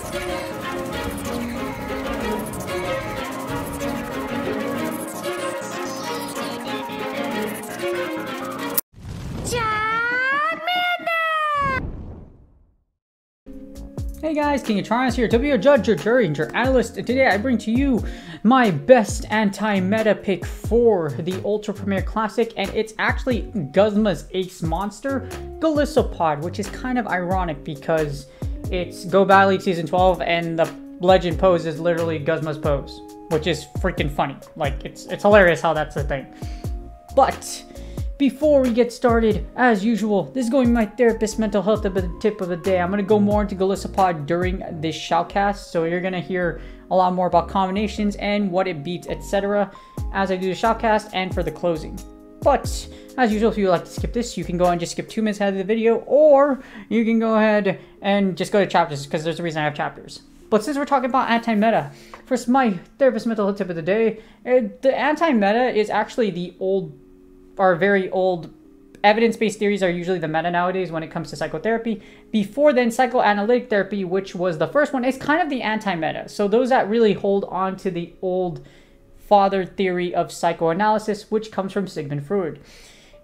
Hey guys, King of Triumphs here to be your judge, your jury, and your analyst. And today I bring to you my best anti-meta pick for the Ultra Premier Classic, and it's actually Guzma's Ace Monster, GOLISOPOD, which is kind of ironic because it's Go Battle League Season 12 and the legend pose is literally Guzma's pose, which is freaking funny. Like, it's hilarious how that's a thing. But before we get started, as usual, this is going to be my therapist mental health tip of the day. I'm going to go more into GOLISOPOD during this shoutcast, so you're going to hear a lot more about combinations and what it beats, etc. as I do the shoutcast and for the closing. But as usual, if you would like to skip this, you can go and just skip 2 minutes ahead of the video, or you can go ahead and just go to chapters because there's a reason I have chapters. But since we're talking about anti-meta, first, my therapist mental health tip of the day, the anti-meta is actually the very old evidence-based theories are usually the meta nowadays when it comes to psychotherapy. Before then, psychoanalytic therapy, which was the first one, is kind of the anti-meta. So those that really hold on to the old father theory of psychoanalysis, which comes from Sigmund Freud.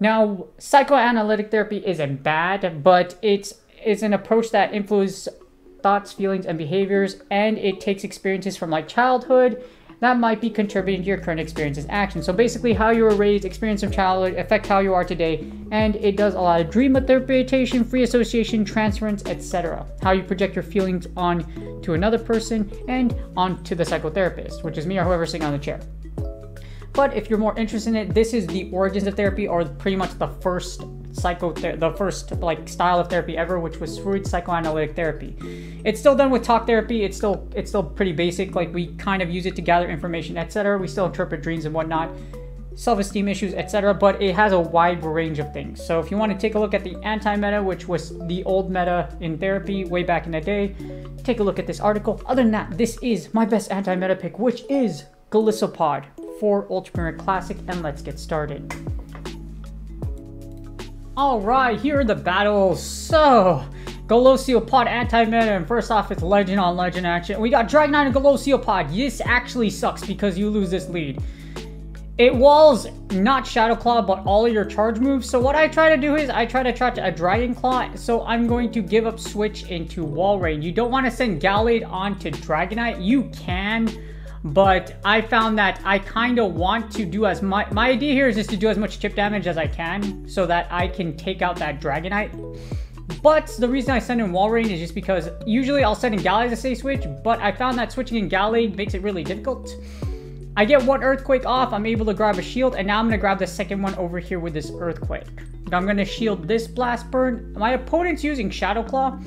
Now, psychoanalytic therapy isn't bad, but it's an approach that influences thoughts, feelings, and behaviors, and it takes experiences from like childhood that might be contributing to your current experiences and actions. So basically how you were raised, experience from childhood, affect how you are today, and it does a lot of dream interpretation, free association, transference, etc. How you project your feelings on to another person and onto the psychotherapist, which is me or whoever's sitting on the chair. But if you're more interested in it, this is the origins of therapy, or pretty much the first like style of therapy ever, which was Freud's psychoanalytic therapy. It's still done with talk therapy. It's still pretty basic. Like, we kind of use it to gather information, etc. We still interpret dreams and whatnot, self-esteem issues, etc. But it has a wide range of things. So if you want to take a look at the anti-meta, which was the old meta in therapy way back in the day, take a look at this article. Other than that, this is my best anti-meta pick, which is GOLISOPOD for Ultra Premier Classic, and let's get started. Alright, here are the battles. So, GOLISOPOD anti-meta, and first off, it's legend on legend action. We got Dragonite and GOLISOPOD. This actually sucks because you lose this lead. It walls not Shadow Claw, but all of your charge moves. So what I try to do is I try to charge a Dragon Claw. So I'm going to give up switch into Walrein. You don't want to send Gallade onto Dragonite. You can, but I found that I kind of want to do my idea here is just to do as much chip damage as I can so that I can take out that Dragonite. But the reason I send in Walrein is just because usually I'll send in Gallade as a safe switch, but I found that switching in Gallade makes it really difficult. I get one Earthquake off, I'm able to grab a shield, and now I'm going to grab the second one over here with this Earthquake. I'm going to shield this Blast Burn. My opponent's using Shadow Claw,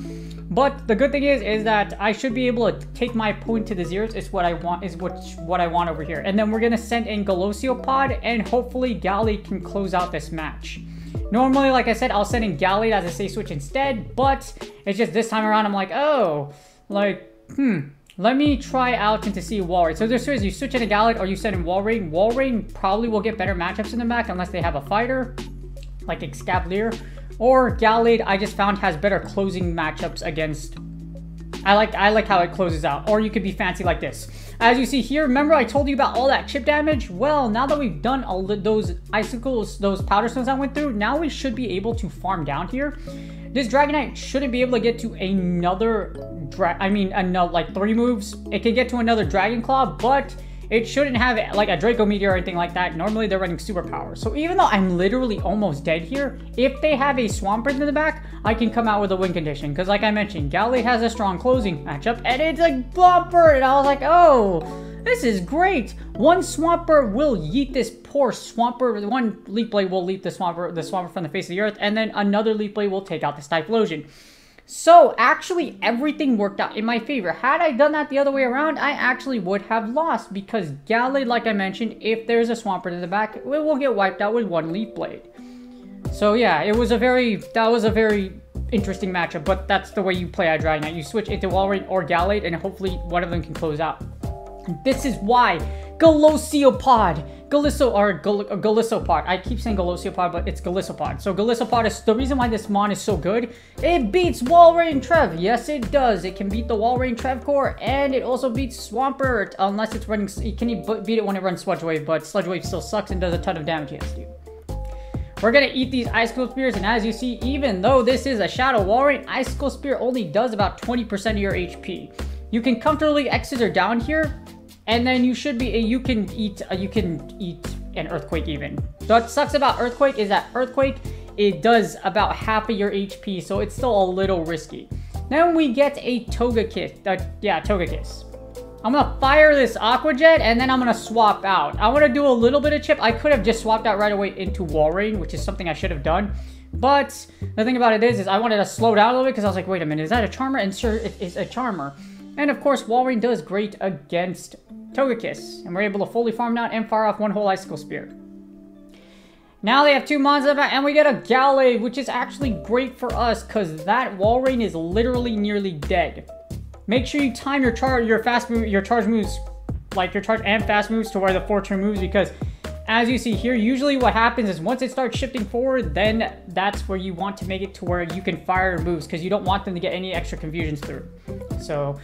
but the good thing is that I should be able to take my opponent to the zeros. Is what I want over here. And then we're going to send in GOLISOPOD, and hopefully Gallade can close out this match. Normally, like I said, I'll send in Gallade as a safe switch instead, but it's just this time around I'm like, oh, like, let me try out and to see Walrein. So there's two ways: you switch into Gallade or you send in Walrein. Walrein probably will get better matchups in the back unless they have a fighter, like Escavalier. Or Gallade, I just found, has better closing matchups against. I like how it closes out. Or you could be fancy like this. As you see here, remember I told you about all that chip damage? Well, now that we've done all those icicles, those powder stones I went through, now we should be able to farm down here. This Dragonite shouldn't be able to get to another, like 3 moves. It can get to another Dragon Claw, but it shouldn't have like a Draco Meteor or anything like that. Normally they're running superpower. So even though I'm literally almost dead here, if they have a Swampert in the back, I can come out with a win condition. Because like I mentioned, Gallade has a strong closing matchup, and it's a Swampert, and I was like, oh, this is great. One Swampert will yeet this poor Swampert. One Leaf Blade will leap the Swampert from the face of the earth, and then another Leaf Blade will take out this Typhlosion. So actually everything worked out in my favor. Had I done that the other way around, I actually would have lost, because Gallade, like I mentioned, if there's a Swampert in the back, it will get wiped out with one Leaf Blade. So yeah, that was a very interesting matchup, but that's the way you play a Dragonite. You switch into Walrein or Gallade, and hopefully one of them can close out. And this is why GOLISOPOD GOLISOPOD. I keep saying GOLISOPOD, but it's GOLISOPOD. So GOLISOPOD is the reason why this mon is so good. It beats Walrein Trev. Yes, it does. It can beat the Walrein Trev core, and it also beats Swampert, unless it's running. It can beat it when it runs Sludge Wave, but Sludge Wave still sucks and does a ton of damage. Yes, dude. We're gonna eat these Icicle Spears, and as you see, even though this is a Shadow Walrein, Icicle Spear only does about 20% of your HP. You can comfortably X-Scissor down here, and then you should be you can eat an Earthquake even. What sucks about Earthquake is that Earthquake, it does about half of your HP, so it's still a little risky. Then we get a Togekiss. Togekiss. I'm gonna fire this Aqua Jet, and then I'm gonna swap out. I want to do a little bit of chip. I could have just swapped out right away into Walrein, which is something I should have done. But the thing about it is I wanted to slow down a little bit because I was like, wait a minute, is that a Charmer? And sure, it is a Charmer. And of course, Walrein does great against Togekiss, and we're able to fully farm down and fire off one whole Icicle Spear. Now they have two mons in the back, and we get a Gallade, which is actually great for us because that Walrein is literally nearly dead. Make sure you time your charge moves, like your charge and fast moves to where the 4-turn moves, because as you see here, usually what happens is once it starts shifting forward, then that's where you want to make it to where you can fire moves, because you don't want them to get any extra confusions through. So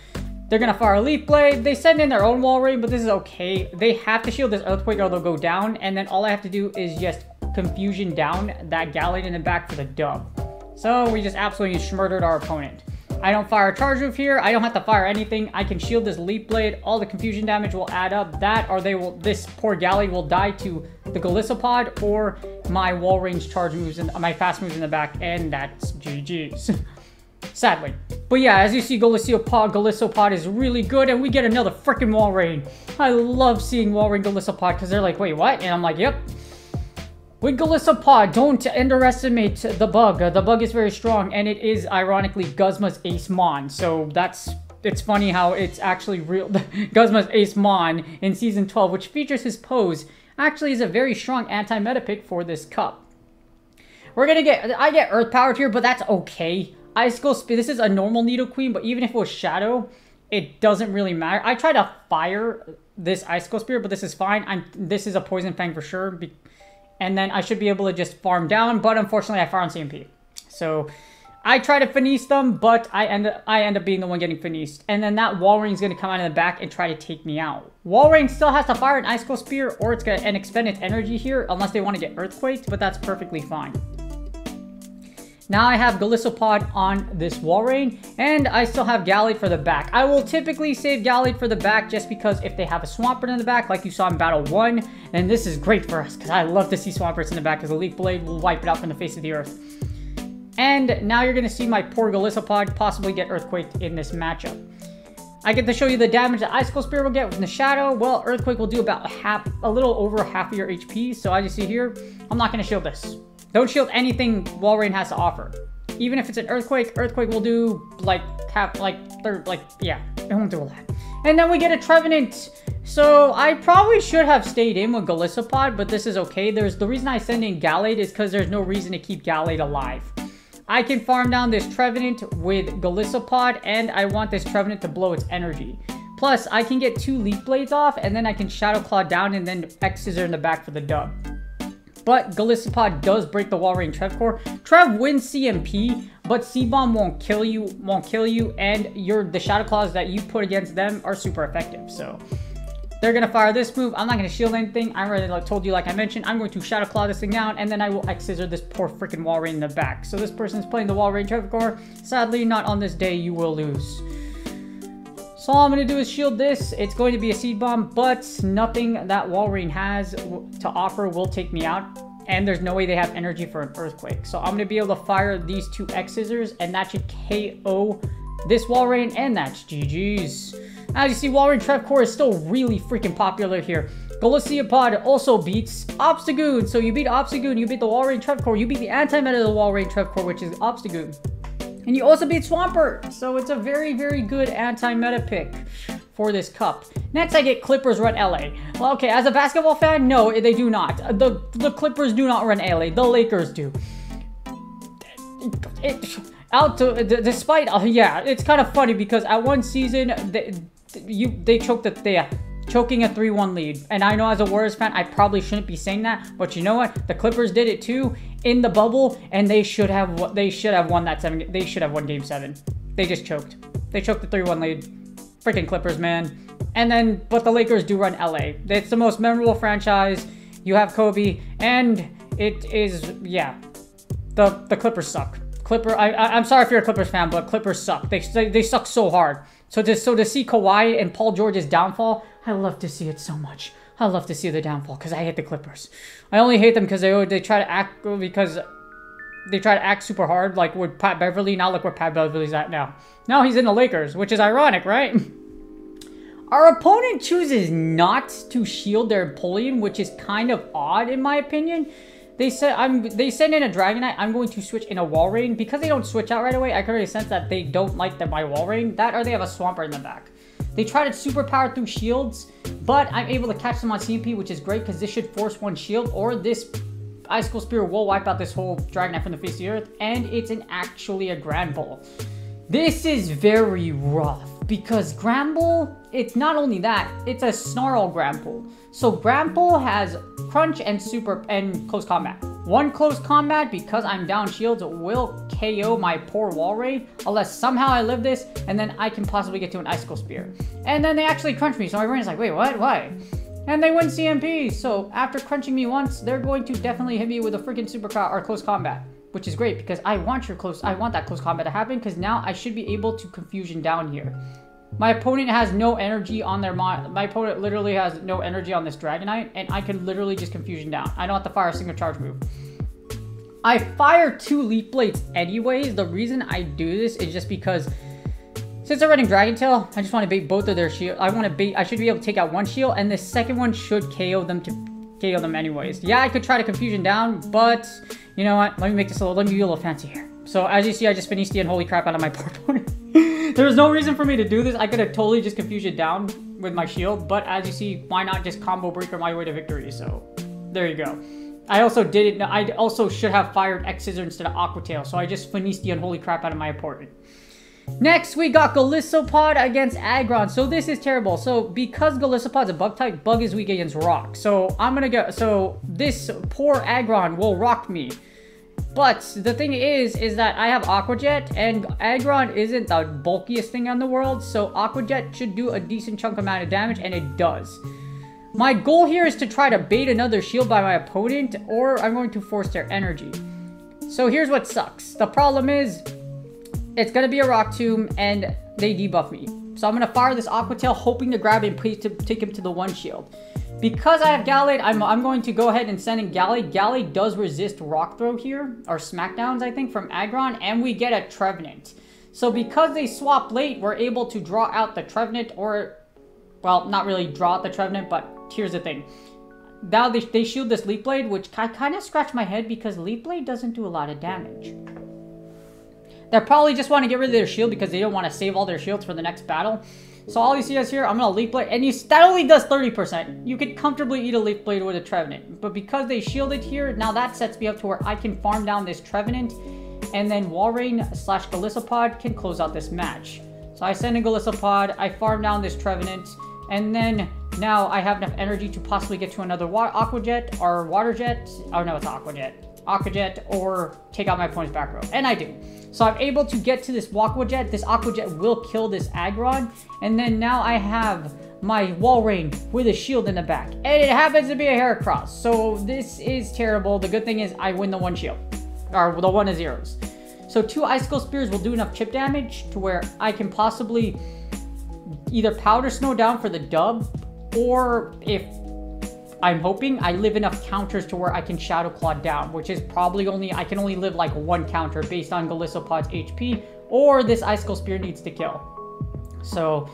they're gonna fire a Leaf Blade. They send in their own Walrein, but this is okay. They have to shield this Earthquake or they'll go down, and then all I have to do is just confusion down that Gallade in the back for the dub. So we just absolutely murdered our opponent. I don't fire a Charge Move here. I don't have to fire anything. I can shield this Leaf Blade. All the confusion damage will add up. That, or this poor Gallade will die to the GOLISOPOD or my Walrein's charge moves and my fast moves in the back, and that's GG's. Sadly. But yeah, as you see, GOLISOPOD is really good, and we get another freaking Walrein. I love seeing Walrein GOLISOPOD because they're like, wait, what? And I'm like, yep. With GOLISOPOD, don't underestimate the bug. The bug is very strong, and it is, ironically, Guzma's Ace Mon. So it's funny how it's actually real. Guzma's Ace Mon in Season 12, which features his pose, actually is a very strong anti-meta pick for this cup. I get Earth Powered here, but that's okay. Icicle Spear, this is a normal Nidoqueen, but even if it was Shadow, it doesn't really matter. I try to fire this Icicle Spear, but this is fine. This is a Poison Fang for sure. And then I should be able to just farm down, but unfortunately I fire on CMP. So I try to finesse them, but I end up being the one getting finessed. And then that Walrein is going to come out in the back and try to take me out. Walrein still has to fire an Icicle Spear, or it's going to expend its energy here, unless they want to get Earthquaked, but that's perfectly fine. Now I have GOLISOPOD on this Walrein, and I still have Gallade for the back. I will typically save Gallade for the back just because if they have a Swampert in the back, like you saw in Battle 1, then this is great for us because I love to see Swamperts in the back because the Leaf Blade will wipe it out from the face of the earth. And now you're going to see my poor GOLISOPOD possibly get Earthquaked in this matchup. I get to show you the damage that Icicle Spear will get with the Shadow. Well, Earthquake will do about a little over half of your HP. So as you see here, I'm not going to shield this. Don't shield anything Walrein has to offer. Even if it's an Earthquake, Earthquake will do yeah, it won't do all that. And then we get a Trevenant. So I probably should have stayed in with GOLISOPOD, but this is okay. The reason I send in Gallade is because there's no reason to keep Gallade alive. I can farm down this Trevenant with GOLISOPOD, and I want this Trevenant to blow its energy. Plus, I can get 2 Leaf Blades off, and then I can Shadow Claw down and then X-Scissor in the back for the dub. But GOLISOPOD does break the Walrein Trev core. Trev wins CMP, but C-Bomb won't kill you, and the Shadow Claws that you put against them are super effective. So they're gonna fire this move. I'm not gonna shield anything. I already told you, like I mentioned, I'm going to Shadow Claw this thing down, and then I will X-Scissor this poor freaking Walrein in the back. So this person's playing the Walrein Trev core. Sadly, not on this day. You will lose. So all I'm going to do is shield this. It's going to be a Seed Bomb, but nothing that Walrein has to offer will take me out. And there's no way they have energy for an Earthquake. So I'm going to be able to fire these 2 X-Scissors, and that should KO this Walrein, and that's GG's. As you see, Walrein Trev core is still really freaking popular here. GOLISOPOD also beats Obstagoon. So you beat Obstagoon, you beat the Walrein Trev core, you beat the anti-meta of the Walrein Trev core, which is Obstagoon. And you also beat Swampert, so it's a very, very good anti-meta pick for this cup. Next, I get Clippers run LA. Well, okay, as a basketball fan, no, they do not. The Clippers do not run LA. The Lakers do. Despite, yeah, it's kind of funny because at one season, they choked the choking a 3-1 lead. And I know as a Warriors fan, I probably shouldn't be saying that, but you know what? The Clippers did it too in the bubble, and they should have won that 7. They should have won Game 7. They just choked. They choked the 3-1 lead. Freaking Clippers, man. And then, but the Lakers do run LA. It's the most memorable franchise. You have Kobe, and it is, yeah. The Clippers suck. I'm sorry if you're a Clippers fan, but Clippers suck. They suck so hard. So to see Kawhi and Paul George's downfall, I love to see it so much. I love to see the downfall because I hate the Clippers. I only hate them because they try to act super hard, like with Pat Beverly. Not look where Pat Beverly's at now. Now he's in the Lakers, which is ironic, right? Our opponent chooses not to shield their Empoleon, which is kind of odd in my opinion. They send in a Dragonite. I'm going to switch in a Walrein. Because they don't switch out right away, I can already sense that they don't like my Walrein. That or they have a Swampert in the back. They try to superpower through shields, but I'm able to catch them on CMP, which is great because this should force one shield, or this Icicle Spear will wipe out this whole Dragonite from the face of the earth, and it's actually a Granbull. This is very rough because Granbull, it's not only that, it's a Snarl Granbull. So Granbull has Crunch and Super and Close Combat. One Close Combat, because I'm down shields, will KO my poor Walrein unless somehow I live this, and then I can possibly get to an Icicle Spear. And then they actually crunch me, so my brain is like, wait, what? Why? And they win CMP, so after crunching me once, they're going to definitely hit me with a freaking or Close Combat, which is great because I want that Close Combat to happen because now I should be able to Confusion down here. My opponent has no energy on their my opponent literally has no energy on this Dragonite, and I can literally just Confusion down. I don't have to fire a single charge move. I fire 2 Leaf Blades anyways. The reason I do this is just because since they're running Dragon Tail, I just want to bait both of their shield. I should be able to take out one shield, and the second one should KO them anyways. Yeah, I could try to Confusion down, but you know what? Let me be a little fancy here. So as you see, I just finished the unholy crap out of my poor opponent. There was no reason for me to do this. I could have totally just Confusion down with my shield, but as you see, why not just combo breaker my way to victory? So there you go. I also should have fired X Scissor instead of Aqua Tail, so I just finished the unholy crap out of my opponent. Next, we got GOLISOPOD against Aggron. So this is terrible. So because GOLISOPOD's a bug type, bug is weak against rock. So this poor Aggron will rock me. But the thing is that I have Aqua Jet, and Aggron isn't the bulkiest thing in the world, so Aqua Jet should do a decent chunk amount of damage, and it does. My goal here is to try to bait another shield by my opponent, or I'm going to force their energy. So here's what sucks. The problem is, it's going to be a Rock Tomb, and they debuff me. So I'm going to fire this Aqua Tail, hoping to grab him, to take him to the one shield. Because I have Gallade, I'm going to go ahead and send in Gallade. Gallade does resist Rock Throw here, or Smackdowns, I think, from Aggron, and we get a Trevenant. So because they swap late, we're able to draw out the Trevenant, or, well, not really draw out the Trevenant, but here's the thing. Now they shield this Leaf Blade, which I kind of scratch my head because Leaf Blade doesn't do a lot of damage. They probably just want to get rid of their shield because they don't want to save all their shields for the next battle. So all you see is here, I'm going to Leaf Blade, and that only does 30%. You could comfortably eat a Leaf Blade with a Trevenant. But because they shielded here, now that sets me up to where I can farm down this Trevenant, and then Walrein / GOLISOPOD can close out this match. So I send in GOLISOPOD, I farm down this Trevenant, and then now I have enough energy to possibly get to another Aqua Jet or Water Jet. Oh no, it's Aqua Jet. Aqua Jet, or take out my opponent's back row. And I do. So I'm able to get to this Aqua Jet. This Aqua Jet will kill this Aggron. And then now I have my Walrein with a shield in the back. And it happens to be a Heracross. So this is terrible. The good thing is I win the one shield. Or the 1-0s. So 2 Icicle Spears will do enough chip damage to where I can possibly either Powder Snow down for the dub, or if I'm hoping I live enough counters to where I can Shadow Claw down, which is probably I can only live like 1 counter based on GOLISOPOD's HP, or this Icicle Spear needs to kill. So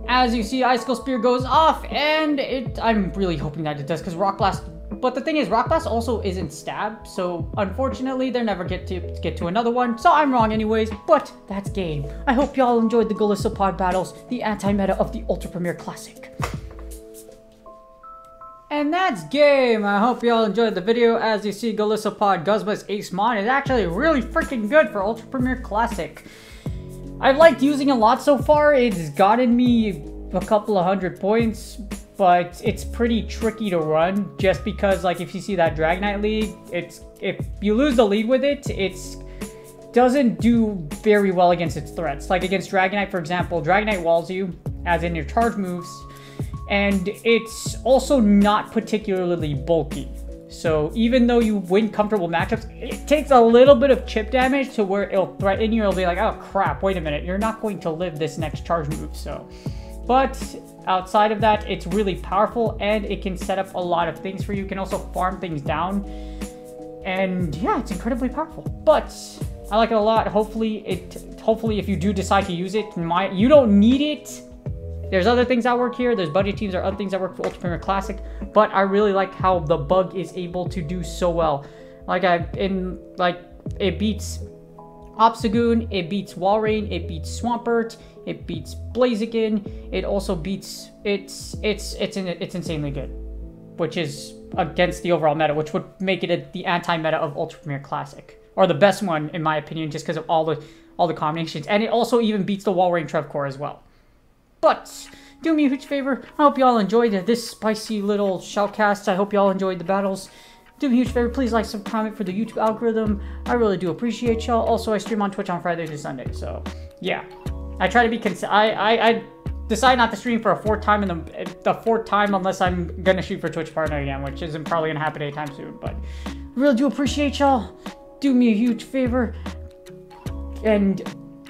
as you see, Icicle Spear goes off, and I'm really hoping that it does, because Rock Blast, but the thing is, Rock Blast also isn't stab, so unfortunately they never get to another one, so I'm wrong anyways, but that's game. I hope y'all enjoyed the GOLISOPOD battles, the anti-meta of the Ultra Premier Classic. And that's game. I hope y'all enjoyed the video. As you see, GOLISOPOD Guzma's Ace Mon is actually really freaking good for Ultra Premier Classic. I've liked using a lot so far. It's gotten me a couple of 100 points, but it's pretty tricky to run just because, like, if you see that Dragonite lead, if you lose the lead with it, doesn't do very well against its threats. Like against Dragonite, for example, Dragonite walls you, as in your charge moves, and it's also not particularly bulky. So even though you win comfortable matchups, it takes a little bit of chip damage to where it'll threaten you. It'll be like, oh crap, wait a minute, you're not going to live this next charge move. So, but outside of that, it's really powerful and it can set up a lot of things for you. You can also farm things down. And yeah, it's incredibly powerful. But I like it a lot. Hopefully if you do decide to use it, you don't need it. There's other things that work here. There's budget teams or other things that work for Ultra Premier Classic. But I really like how the bug is able to do so well. It beats Obstagoon, it beats Walrein, it beats Swampert, it beats Blaziken. It also beats it's insanely good, which is against the overall meta, which would make it the anti-meta of Ultra Premier Classic, or the best one in my opinion, just because of all the combinations. And it also even beats the Walrein Trevcore as well. But do me a huge favor. I hope you all enjoyed this spicy little shoutcast. I hope you all enjoyed the battles. Do me a huge favor. Please like, comment for the YouTube algorithm. I really do appreciate y'all. Also, I stream on Twitch on Fridays and Sundays. So yeah, I try to be I decide not to stream for a fourth time the fourth time unless I'm gonna shoot for Twitch partner again, which isn't probably gonna happen anytime soon. But really do appreciate y'all. Do me a huge favor and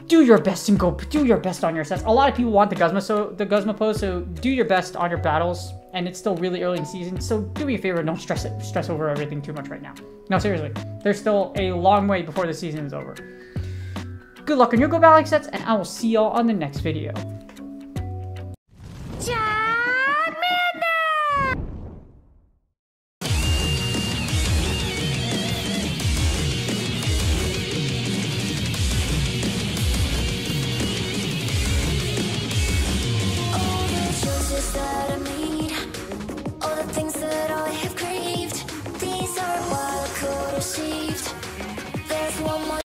do your best and go do your best on your sets. A lot of people want the Guzma pose, so do your best on your battles. And it's still really early in season, so do me a favor, don't stress over everything too much right now. No, seriously, there's still a long way before the season is over. Good luck on your Go Valley sets, and I will see y'all on the next video.